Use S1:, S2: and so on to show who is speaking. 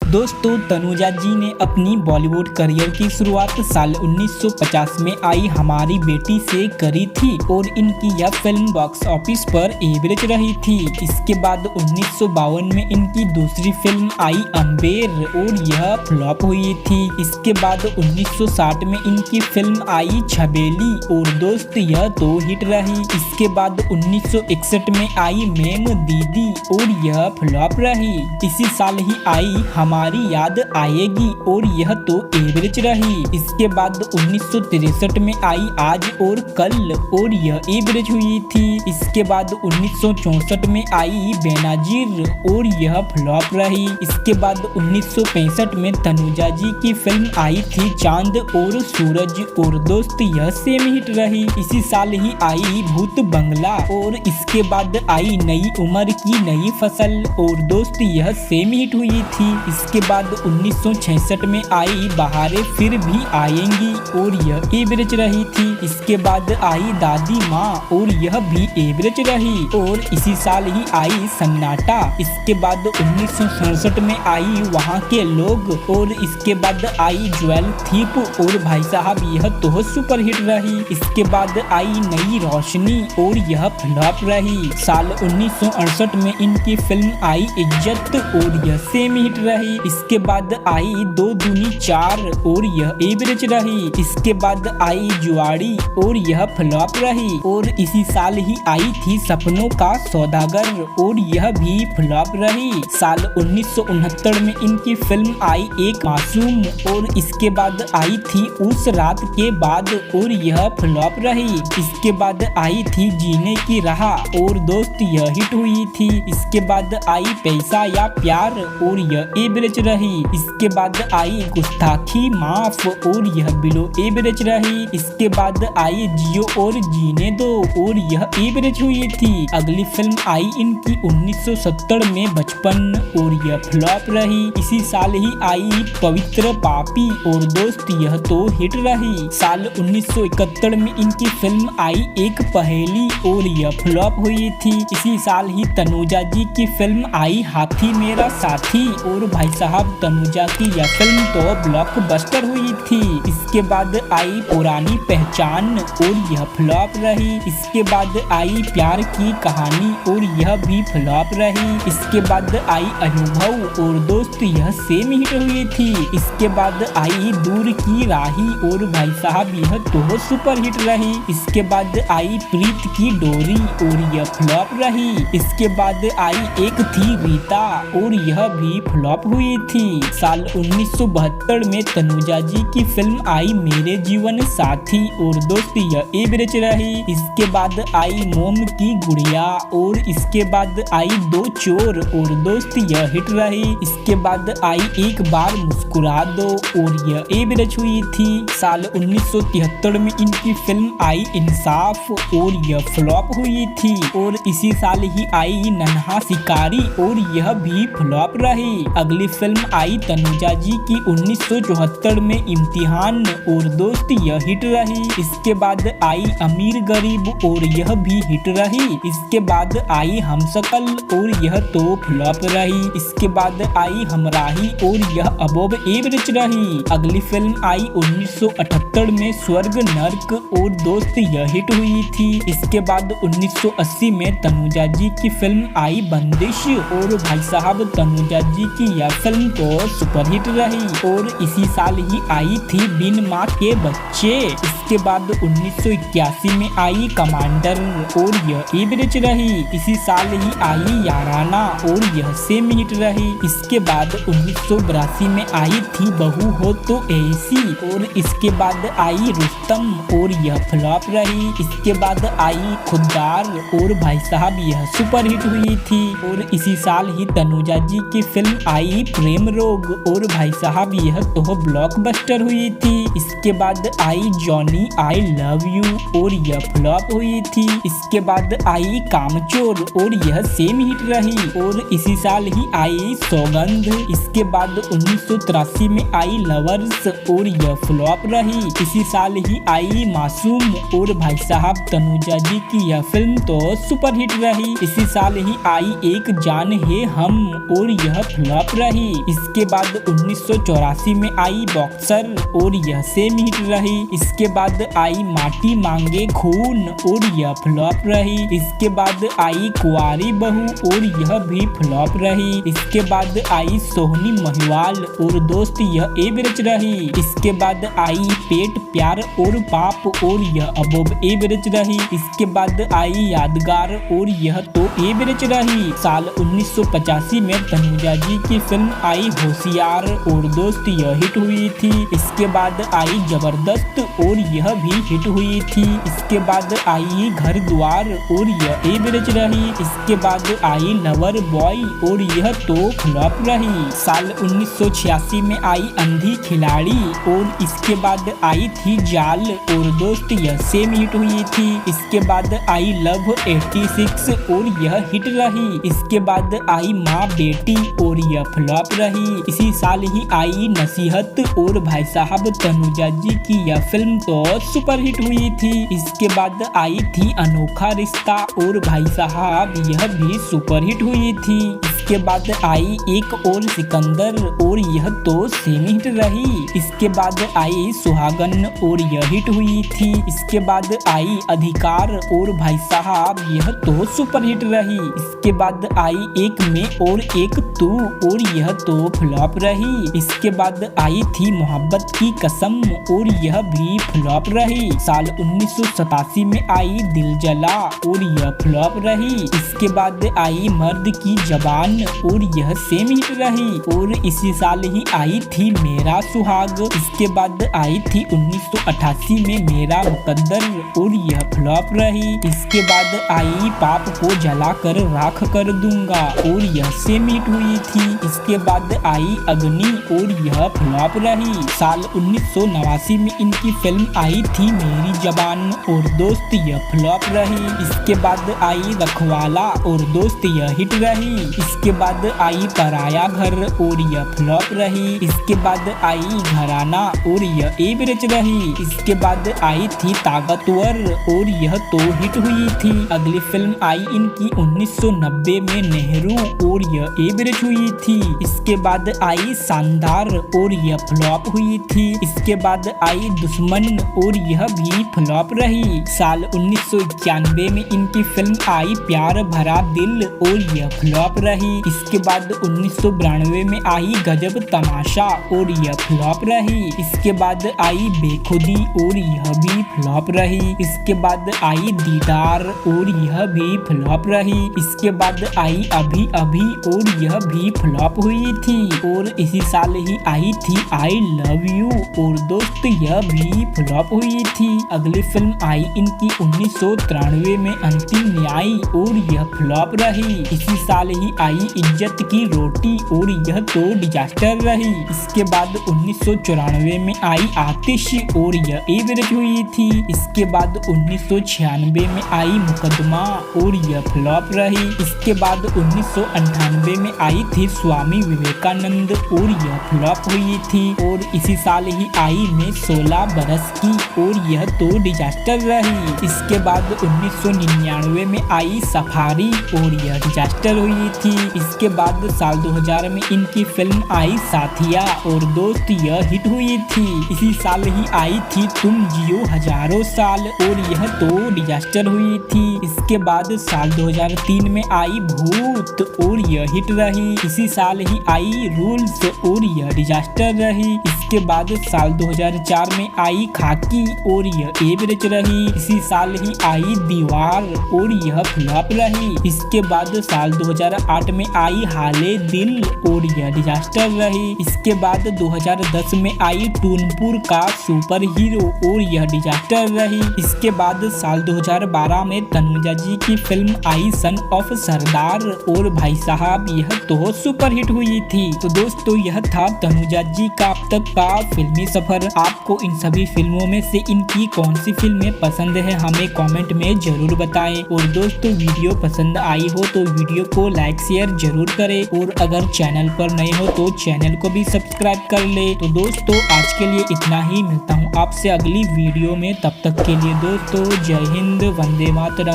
S1: दोस्तों, तनुजा जी ने अपनी बॉलीवुड करियर की शुरुआत साल 1950 में आई हमारी बेटी से करी थी और इनकी यह फिल्म बॉक्स ऑफिस पर एवरेज रही थी। इसके बाद 1952 में इनकी दूसरी फिल्म आई अंबेर और यह फ्लॉप हुई थी। इसके बाद 1960 में इनकी फिल्म आई छबेली और दोस्त, यह तो हिट रही। इसके बाद 1961 में आई मेम दीदी और यह फ्लॉप रही। इसी साल ही आई हमारी याद आएगी और यह तो एवरेज रही। इसके बाद 1963 में आई आज और कल और यह एवरेज हुई थी। इसके बाद 1964 में आई बेनाजीर और यह फ्लॉप रही। इसके बाद 1965 में तनुजा जी की फिल्म आई थी चांद और सूरज और दोस्त, यह सेम हिट रही। इसी साल ही आई भूत बंगला और इसके बाद आई नई उम्र की नई फसल और दोस्त, यह सेम हिट हुई थी। इसके बाद 1966 में आई बहारें फिर भी आएंगी और यह एवरेज रही थी। इसके बाद आई दादी माँ और यह भी एवरेज रही और इसी साल ही आई सन्नाटा। इसके बाद 1967 में आई वहाँ के लोग और इसके बाद आई ज्वेल थीप और भाई साहब, यह तो सुपर हिट रही। इसके बाद आई नई रोशनी और यह फ्लॉप रही। साल 1968 में इनकी फिल्म आई इज्जत और यह सेम हिट रही। इसके बाद आई दो दूनी चार और यह एवरेज रही। इसके बाद आई जुआड़ी और यह फ्लॉप रही और इसी साल ही आई थी सपनों का सौदागर और यह भी फ्लॉप रही। साल 1969 में इनकी फिल्म आई एक मासूम और इसके बाद आई थी उस रात के बाद और यह फ्लॉप रही। इसके बाद आई थी जीने की राह और दोस्त, यह हिट हुई थी। इसके बाद आई पैसा या प्यार और यह एवरेज रही। इसके बाद आई गुस्ताखी माफ और यह बिलो एवरेज रही। इसके बाद आई जियो और जीने दो और यह एवरेज हुई थी। अगली फिल्म आई इनकी 1970 में बचपन और यह फ्लॉप रही। इसी साल ही आई पवित्र पापी और दोस्त, यह तो हिट रही। साल 1971 में इनकी फिल्म आई एक पहेली और यह फ्लॉप हुई थी। इसी साल ही तनुजा जी की फिल्म आई हाथी मेरा साथी और भाई साहब, तनुजा की यह फिल्म तो ब्लॉकबस्टर हुई थी। इसके बाद आई पुरानी पहचान और यह फ्लॉप रही। इसके बाद आई प्यार की कहानी और यह भी फ्लॉप रही। इसके बाद आई अनुभव और दोस्त, यह सेम हिट हुई थी। इसके बाद आई दूर की राही और भाई साहब, यह तो सुपर हिट रही। इसके बाद आई प्रीत की डोरी और यह फ्लॉप रही। इसके बाद आई एक थी रीता और यह भी फ्लॉप हुई थी। साल 1972 में तनुजा जी की फिल्म आई मेरे जीवन साथी और दोस्त, यह एवरेज रही। इसके बाद आई मोम की गुड़िया और इसके बाद आई दो चोर और दोस्त, यह हिट रही। इसके बाद आई एक बार मुस्कुरा दो और यह एवरेज हुई थी। साल 1973 में इनकी फिल्म आई इंसाफ और यह फ्लॉप हुई थी और इसी साल ही आई नन्हा शिकारी और यह भी फ्लॉप रही। अगली फिल्म आई तनुजा जी की 1974 में इम्तिहान और दोस्त, यह हिट रही। इसके बाद आई अमीर गरीब और यह भी हिट रही। इसके बाद आई हमशक्ल और यह तो फ्लॉप रही। इसके बाद आई हमराही और यह अबोव एवरेज रही। अगली फिल्म आई 1978 में स्वर्ग नर्क और दोस्त, यह हिट हुई थी। इसके बाद 1980 में तनुजा जी की फिल्म आई बंदिश और भाई साहब, तनुजा जी की यह फिल्म तो सुपर हिट रही और इसी साल ही आई थी बिन माँ के बच्चे। इसके बाद 1981 में आई कमांडर और यह एवरेज रही। इसी साल ही आई याराना और यह सेम हिट रही। इसके बाद 1982 में आई थी बहू हो तो ऐसी और इसके बाद आई रुस्तम और यह फ्लॉप रही। इसके बाद आई खुददार और भाई साहब, यह सुपर हिट हुई थी और इसी साल ही तनुजा जी की फिल्म आई प्रेम रोग और भाई साहब, यह तो ब्लॉकबस्टर हुई थी। इसके बाद आई जॉनी आई लव यू और यह फ्लॉप हुई थी। इसके बाद आई कामचोर और यह सेम हिट रही और इसी साल ही आई सौगंध। इसके बाद 1983 में आई लवर्स और यह फ्लॉप रही। इसी साल ही आई मासूम और भाई साहब तनुजा जी की यह फिल्म तो सुपर हिट रही। इसी साल ही आई एक जान है हम और यह फ्लॉप रही। इसके बाद 1984 में आई बॉक्सर और यह सेम हिट रही। इसके बाद आई माटी मांगे खून और यह फ्लॉप रही। इसके बाद आई कुंवारी बहू और यह भी फ्लॉप रही। इसके बाद आई सोहनी महिवाल और दोस्त यह एवरेज रही। इसके बाद आई पेट प्यार और पाप और यह अबोव एवरेज रही। इसके बाद आई यादगार और यह तो एवरेज रही। साल 1985 में तनुजा जी की फिल्म आई होशियार और दोस्त यह हिट हुई थी। इसके बाद आई जबरदस्त और यह भी हिट हुई थी। इसके बाद आई घर द्वार और यह एवरेज रही। इसके बाद आई लवर बॉय और यह तो फ्लॉप रही। साल 1986 में आई अंधी खिलाड़ी और इसके बाद आई थी जाल और दोस्त यह सेम हिट हुई थी। इसके बाद आई लव 86 और यह हिट रही। इसके बाद आई माँ बेटी और यह फ्लॉप रही। इसी साल ही आई नसीहत और भाई साहब तनुजा जी की यह फिल्म तो सुपर हिट हुई थी। इसके बाद आई थी अनोखा रिश्ता और भाई साहब यह भी सुपर हिट हुई थी। इसके बाद आई एक और सिकंदर और यह तो सेम हिट रही। इसके बाद आई सुहागन और यह हिट हुई थी। इसके बाद आई अधिकार और भाई साहब यह तो सुपर हिट रही। इसके बाद आई एक में और एक तू और यह तो फ्लॉप रही। इसके बाद आई थी मोहब्बत की कसम और यह भी फ्लॉप रही। साल 1987 में आई दिल जला और यह फ्लॉप रही। इसके बाद आई मर्द की जबान और यह सेम हिट रही और इसी साल ही आई थी मेरा सुहाग। इसके बाद आई थी 1988 में मेरा मुकद्दर और यह फ्लॉप रही। इसके बाद आई पाप को जलाकर राख कर दूंगा और यह सेम हिट हुई थी। इसके बाद आई अग्नि और यह फ्लॉप रही। साल 1989 में इनकी फिल्म आई थी मेरी जबान और दोस्त यह फ्लॉप रही। इसके बाद आई रखवाला और दोस्त यह हिट रही। इसके बाद आई पराया घर और यह फ्लॉप रही। इसके बाद आई घराना और यह एवरेज रही। इसके बाद आई थी ताकतवर और यह तो हिट हुई थी। अगली फिल्म आई इनकी 1990 में नेहरू और यह एवरेज हुई थी। इसके बाद आई शानदार और यह फ्लॉप हुई थी। इसके बाद आई दुश्मन और यह भी फ्लॉप रही। साल 1991 में इनकी फिल्म आई प्यार भरा दिल और यह फ्लॉप रही। इसके बाद 1992 में आई गजब तमाशा और यह फ्लॉप रही। इसके बाद आई बेखुदी और यह भी फ्लॉप रही। इसके बाद आई दीदार और यह भी फ्लॉप रही। इसके बाद आई अभी अभी और यह भी फ्लॉप हुई थी और इसी साल ही आई थी आई लव यू और दोस्त यह भी फ्लॉप हुई थी। अगली फिल्म आई इनकी 1993 में अंतिम न्याय और यह फ्लॉप रही। इसी साल ही आई इज्जत की रोटी और यह तो डिजास्टर रही। इसके बाद 1994 में आई आतिश और यह एवरेज हुई थी। इसके बाद 1996 में आई मुकदमा और यह फ्लॉप रही। इसके बाद 1998 में आई थी स्वामी विवेकानंद और यह फ्लॉप हुई थी और इसी साल ही आई में 16 बरस की और यह तो डिजास्टर रही। इसके बाद 1999 में आई सफारी और यह डिजास्टर हुई थी। इसके बाद साल 2000 में इनकी फिल्म आई साथिया और दोस्त यह हिट हुई थी। इसी साल ही आई थी तुम जियो हजारों साल और यह तो डिजास्टर हुई थी। इसके बाद साल 2003 में आई भूत और यह हिट रही। इसी साल ही आई रूल्स और यह डिजास्टर रही। इसके बाद साल 2004 में आई खाकी और यह एवरेज रही। इसी साल ही आई दीवार और यह फ्लॉप रही। इसके बाद साल 2008 में आई हाले दिल और यह डिजास्टर रही। इसके बाद 2010 में आई टूनपुर का सुपर हीरो और यह डिजास्टर रही। इसके बाद साल 2012 में तनुजा जी की फिल्म आई सन ऑफ सरदार और भाई साहब यह तो सुपर हिट हुई थी। तो दोस्तों यह था तनुजा जी का अब तक का फिल्मी सफर। आपको इन सभी फिल्मों में से इनकी कौन सी फिल्में पसंद है हमें कमेंट में जरूर बताएं। और दोस्तों वीडियो पसंद आई हो तो वीडियो को लाइक शेयर जरूर करें और अगर चैनल पर नए हो तो चैनल को भी सब्सक्राइब कर ले। तो दोस्तों आज के लिए इतना ही, मिलता हूँ आपसे अगली वीडियो में। तब तक के लिए दोस्तों जय हिंद, वंदे मातरम।